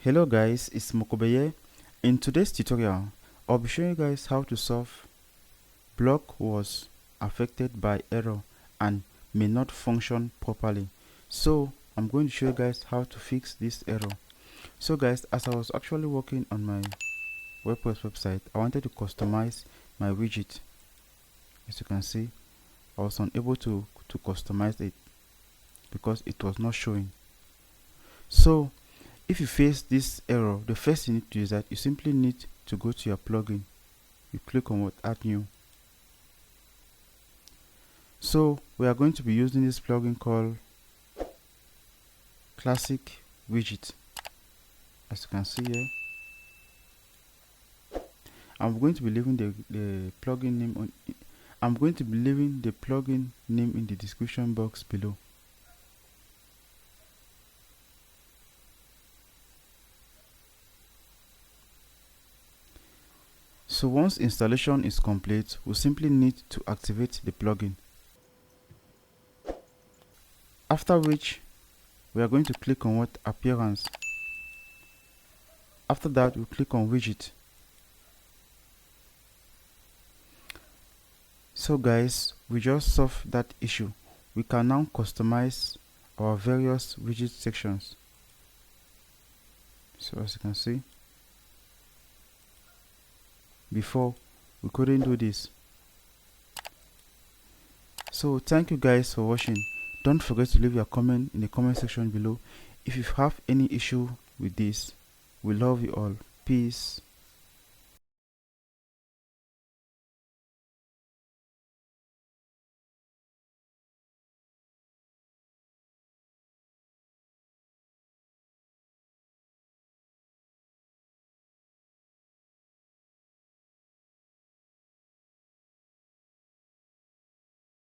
Hello guys, it's Mokobeye. In today's tutorial, I'll be showing you guys how to solve block was affected by error and may not function properly. So I'm going to show you guys how to fix this error. So guys, as I was actually working on my Wordpress website, I wanted to customize my widget. As you can see, I was unable to customize it because it was not showing. So if you face this error, the first thing you need to do is that you simply need to go to your plugin. You click on add new. So we are going to be using this plugin called classic widget. As you can see here, I'm going to be leaving the plugin name on. I'm going to be leaving the plugin name in the description box below. So once installation is complete, we simply need to activate the plugin. After which, we are going to click on appearance. After that, we click on widget. So guys, we just solved that issue. We can now customize our various widget sections. So as you can see, before we couldn't do this. So thank you guys for watching. Don't forget to leave your comment in the comment section below if you have any issue with this. We love you all. Peace.